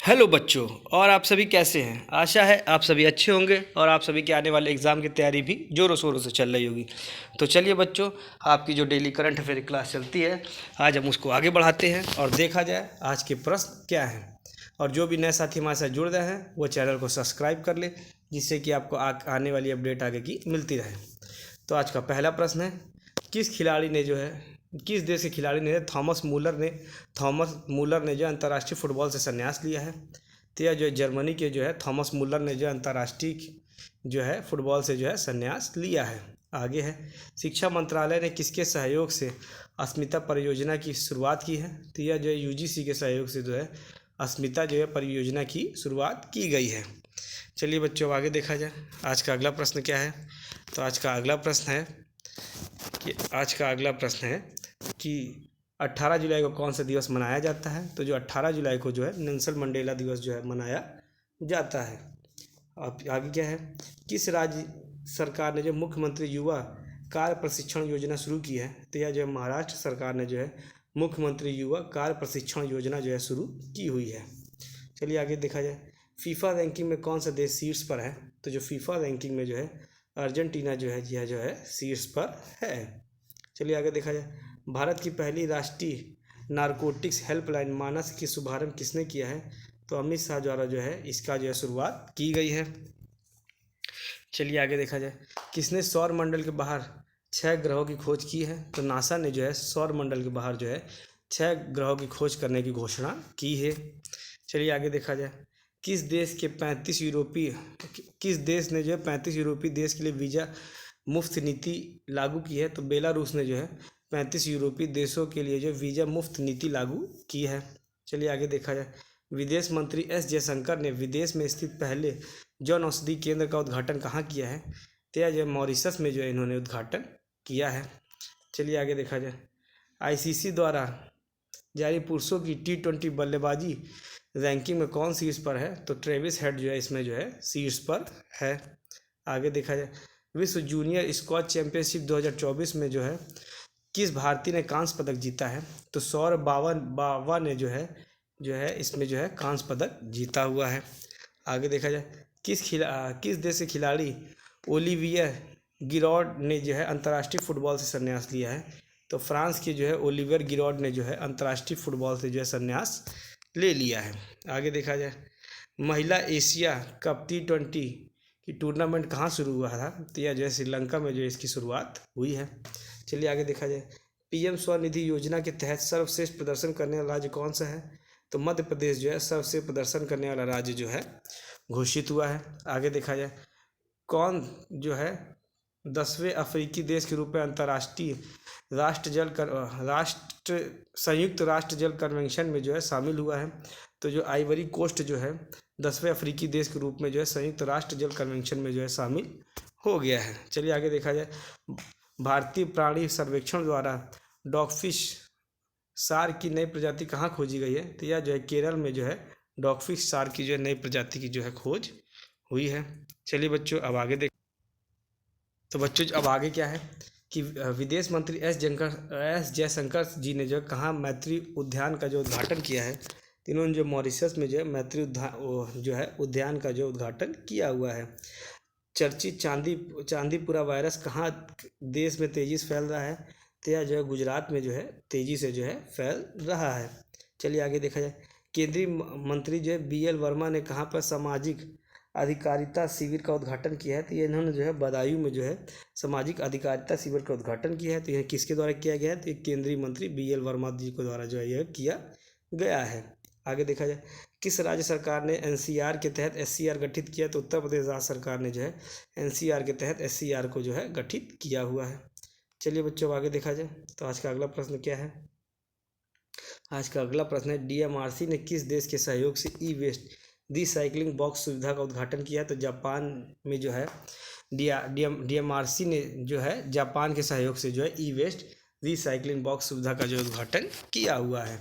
Hello बच्चों। और आप सभी कैसे हैं? आशा है आप सभी अच्छे होंगे और आप सभी के आने वाले एग्ज़ाम की तैयारी भी ज़ोरों शोरों से चल रही होगी। तो चलिए बच्चों, आपकी जो डेली करंट अफेयर क्लास चलती है, आज हम उसको आगे बढ़ाते हैं और देखा जाए आज के प्रश्न क्या हैं। और जो भी नए साथी हमारे साथ जुड़ रहे हैं वो चैनल को सब्सक्राइब कर ले, जिससे कि आपको आने वाली अपडेट आगे की मिलती रहे। तो आज का पहला प्रश्न है, किस देश के खिलाड़ी ने थॉमस मूलर ने जो अंतर्राष्ट्रीय फुटबॉल से संन्यास लिया है? तो यह जो है जर्मनी के जो है थॉमस मूलर ने जो अंतर्राष्ट्रीय जो है फुटबॉल से जो है संन्यास लिया है। आगे है, शिक्षा मंत्रालय ने किसके सहयोग से अस्मिता परियोजना की शुरुआत की है? तो यह जो है यूजीसी के सहयोग से जो है अस्मिता जो है परियोजना की शुरुआत की गई है। चलिए बच्चों, आगे देखा जाए आज का अगला प्रश्न क्या है। तो आज का अगला प्रश्न है कि 18 जुलाई को कौन सा दिवस मनाया जाता है? तो जो 18 जुलाई को जो है नेल्सन मंडेला दिवस जो है मनाया जाता है। अब आगे क्या है, किस राज्य सरकार ने जो मुख्यमंत्री युवा कार्य प्रशिक्षण योजना शुरू की है? तो यह जो है महाराष्ट्र सरकार ने जो है मुख्यमंत्री युवा कार्य प्रशिक्षण योजना जो है शुरू की हुई है। चलिए आगे देखा जाए, फीफा रैंकिंग में कौन सा देश शीर्ष पर है? तो जो फीफा रैंकिंग में जो है अर्जेंटीना जो है यह जो है शीर्ष पर है। चलिए आगे देखा जाए, भारत की पहली राष्ट्रीय नारकोटिक्स हेल्पलाइन मानस की शुभारंभ किसने किया है? तो अमित शाह द्वारा जो है इसका जो है शुरुआत की गई है। चलिए आगे देखा जाए, किसने सौर मंडल के बाहर 6 ग्रहों की खोज की है? तो नासा ने जो है सौर मंडल के बाहर जो है 6 ग्रहों की खोज करने की घोषणा की है। चलिए आगे देखा जाए, किस देश ने जो है 35 यूरोपीय देश के लिए वीज़ा मुफ्त नीति लागू की है? तो बेलारूस ने जो है 35 यूरोपीय देशों के लिए जो वीज़ा मुफ्त नीति लागू की है। चलिए आगे देखा जाए, विदेश मंत्री एस जयशंकर ने विदेश में स्थित पहले जन औषधि केंद्र का उद्घाटन कहाँ किया है? तो यह जो मॉरिशस में जो है इन्होंने उद्घाटन किया है। चलिए आगे देखा जाए, आईसीसी द्वारा जारी पुरुषों की T20 बल्लेबाजी रैंकिंग में कौन शीर्ष पर है? तो ट्रेविस हेड जो है इसमें जो है शीर्ष पर है। आगे देखा जाए, विश्व जूनियर स्क्वॉश चैंपियनशिप 2024 में जो है किस भारतीय ने कांस्य पदक जीता है? तो सौरभ बावा ने जो है इसमें जो है कांस्य पदक जीता हुआ है। आगे देखा जाए, किस देश के खिलाड़ी ओलिवियर गिरॉड ने जो है अंतर्राष्ट्रीय फुटबॉल से संन्यास लिया है? तो फ्रांस के जो है ओलिवियर गिरॉड ने जो है अंतर्राष्ट्रीय फुटबॉल से जो है संन्यास ले लिया है। आगे देखा जाए, महिला एशिया कप T20 की टूर्नामेंट कहाँ शुरू हुआ था? तो यह जो है श्रीलंका में जो है इसकी शुरुआत हुई है। चलिए आगे देखा जाए, पीएम स्वनिधि योजना के तहत सर्वश्रेष्ठ प्रदर्शन करने वाला राज्य कौन सा है? तो मध्य प्रदेश जो है सर्वश्रेष्ठ प्रदर्शन करने वाला राज्य जो है घोषित हुआ है। आगे देखा जाए, कौन जो है 10वें अफ्रीकी देश के रूप में अंतर्राष्ट्रीय संयुक्त राष्ट्र जल कन्वेंशन में जो है शामिल हुआ है? तो जो आइवरी कोस्ट जो है 10वें अफ्रीकी देश के रूप में जो है संयुक्त राष्ट्र जल कन्वेंशन में जो है शामिल हो गया है। चलिए आगे देखा जाए, भारतीय प्राणी सर्वेक्षण द्वारा डॉगफिश सार की नई प्रजाति कहाँ खोजी गई है? तो यह जो है केरल में जो है डॉगफिश सार की जो है नई प्रजाति की जो है खोज हुई है। चलिए बच्चों, अब आगे देख तो बच्चों अब आगे क्या है कि विदेश मंत्री एस जयशंकर जी ने जो कहाँ मैत्री उद्यान का जो उद्घाटन किया है? इन्होंने जो मॉरिशस में जो है मैत्री उद्यान का जो उद्घाटन किया हुआ है। चर्चित चांदीपुरा वायरस कहाँ देश में तेजी से फैल रहा है? तो यह जो है गुजरात में जो है तेजी से जो है फैल रहा है। चलिए आगे देखा जाए, केंद्रीय मंत्री जो है BL वर्मा ने कहाँ पर सामाजिक अधिकारिता शिविर का उद्घाटन किया है? तो ये इन्होंने जो है बदायूं में जो है सामाजिक अधिकारिता शिविर का उद्घाटन किया है। तो यह किसके द्वारा किया गया है? तो केंद्रीय मंत्री BL वर्मा जी के द्वारा जो है यह किया गया है। आगे देखा जाए, किस राज्य सरकार ने NCR के तहत SCR गठित किया? तो उत्तर प्रदेश राज्य सरकार ने जो है NCR के तहत SCR को जो है गठित किया हुआ है। चलिए बच्चों, आगे देखा जाए तो आज का अगला प्रश्न क्या है। आज का अगला प्रश्न है, DMRC ने किस देश के सहयोग से ई-वेस्ट रिसाइकलिंग बॉक्स सुविधा का उद्घाटन किया? तो जापान में जो है DMRC ने जो है जापान के सहयोग से जो है ई-वेस्ट रिसाइकलिंग बॉक्स सुविधा का जो उद्घाटन किया हुआ है।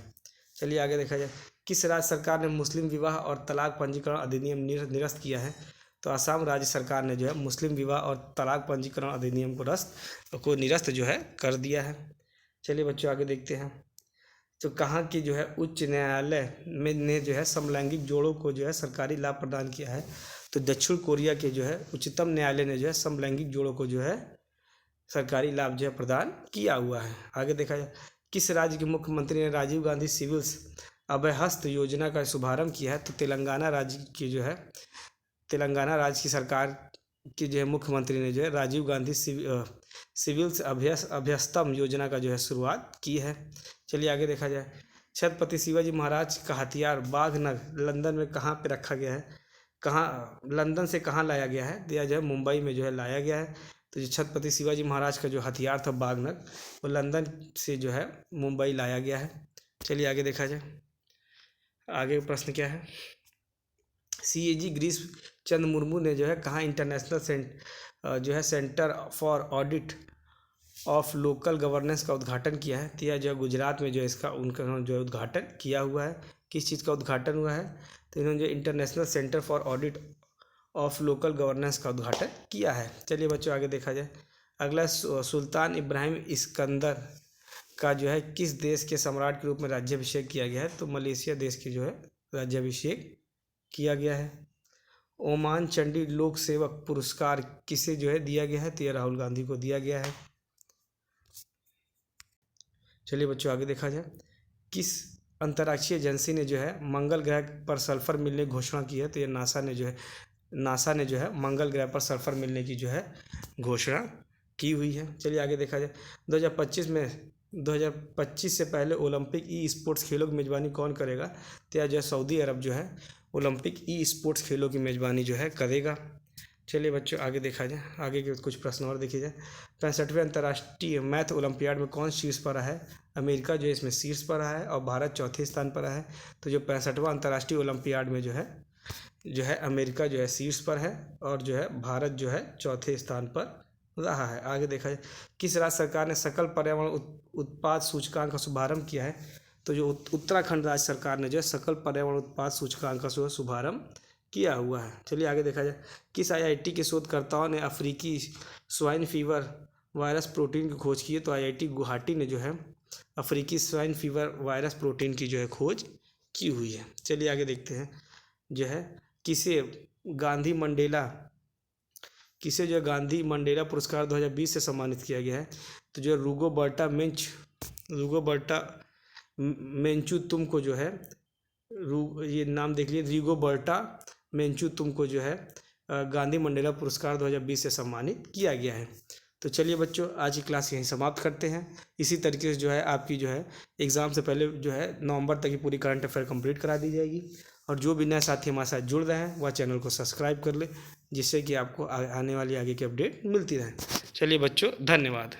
चलिए आगे देखा जाए, किस राज्य सरकार ने मुस्लिम विवाह और तलाक पंजीकरण अधिनियम निरस्त किया है? तो असम राज्य सरकार ने जो है मुस्लिम विवाह और तलाक पंजीकरण अधिनियम को निरस्त जो है कर दिया है। चलिए बच्चों, आगे देखते हैं, तो कहाँ की जो है उच्च न्यायालय में ने जो है समलैंगिक जोड़ों को जो है सरकारी लाभ प्रदान किया है? तो दक्षिण कोरिया के जो है उच्चतम न्यायालय ने जो है समलैंगिक जोड़ों को जो है सरकारी लाभ जो है प्रदान किया हुआ है। आगे देखा जाए, किस राज्य के मुख्यमंत्री ने राजीव गांधी सिविल्स अभयहस्त योजना का शुभारंभ किया है? तो तेलंगाना राज्य की जो है तेलंगाना राज्य की सरकार की जो है मुख्यमंत्री ने जो है राजीव गांधी सिविल्स अभ्यस्तम योजना का जो है शुरुआत की है। चलिए आगे देखा जाए, छत्रपति शिवाजी महाराज का हथियार बाघनग लंदन में कहाँ पे रखा गया है? कहाँ लंदन से कहाँ लाया गया है? तो यह जो है मुंबई में जो है लाया गया है। तो जो छत्रपति शिवाजी महाराज का जो हथियार था बाघनग, वो लंदन से जो है मुंबई लाया गया है। चलिए आगे देखा जाए, आगे प्रश्न क्या है? CAG गिरीश चंद्र मुर्मू ने जो है कहाँ इंटरनेशनल जो है centre for audit of local governance का उद्घाटन किया है? तो यह जो गुजरात में जो इसका उनका जो है उद्घाटन किया हुआ है। किस चीज़ का उद्घाटन हुआ है? तो इन्होंने जो international centre for audit of local governance का उद्घाटन किया है। चलिए बच्चों आगे देखा जाए, अगला सुल्तान इब्राहिम इस्कंदर का जो है किस देश के सम्राट के रूप में राज्याभिषेक किया गया है? तो मलेशिया देश के जो है राज्याभिषेक किया गया है। ओमान चंडी लोक सेवक पुरस्कार किसे जो है दिया गया है? तो यह राहुल गांधी को दिया गया है। चलिए बच्चों आगे देखा जाए, किस अंतर्राष्ट्रीय एजेंसी ने जो है मंगल ग्रह पर सल्फर मिलने की घोषणा की है? तो यह नासा ने जो है मंगल ग्रह पर सल्फर मिलने की जो है घोषणा की हुई है। चलिए आगे देखा जाए, 2025 से पहले ओलंपिक ई स्पोर्ट्स खेलों की मेज़बानी कौन करेगा? तो यह जो है सऊदी अरब जो है ओलंपिक ई स्पोर्ट्स खेलों की मेज़बानी जो है करेगा। चलिए बच्चों आगे देखा जाए, आगे के कुछ प्रश्न और देखे जाए। 65वें अंतर्राष्ट्रीय मैथ ओलंपियाड में कौन शीर्ष पर रहा है? अमेरिका जो है इसमें शीर्ष पर रहा है और भारत चौथे स्थान पर है। तो जो 65वां अंतर्राष्ट्रीय ओलंपियाड में जो है अमेरिका जो है शीर्ष पर है और जो है भारत जो है चौथे स्थान पर रहा है। आगे देखा जाए, किस राज्य सरकार ने सकल पर्यावरण उत्पाद सूचकांक का शुभारंभ किया है? तो जो उत्तराखंड राज्य सरकार ने जो है सकल पर्यावरण उत्पाद सूचकांक का शुभारंभ किया हुआ है। चलिए आगे देखा जाए, किस IIT के शोधकर्ताओं ने अफ्रीकी स्वाइन फीवर वायरस प्रोटीन की खोज की है? तो IIT गुवाहाटी ने जो है अफ्रीकी स्वाइन फीवर वायरस प्रोटीन की जो है खोज की हुई है। चलिए आगे देखते हैं, जो है किसे जो है गांधी मंडेला पुरस्कार 2020 से सम्मानित किया गया है? तो जो रिगोबर्टा मेंचू को जो है ये नाम देख लीजिए, रिगोबर्टा मेंचू को जो है गांधी मंडेला पुरस्कार 2020 से सम्मानित किया गया है। तो चलिए बच्चों आज की क्लास यहीं समाप्त करते हैं। इसी तरीके से जो है आपकी जो है एग्ज़ाम से पहले जो है नवंबर तक की पूरी करंट अफेयर कंप्लीट करा दी जाएगी। और जो भी नए साथी हमारे साथ जुड़ रहे हैं वह चैनल को सब्सक्राइब कर ले, जिससे कि आपको आने वाली आगे की अपडेट मिलती रहे। चलिए बच्चों धन्यवाद।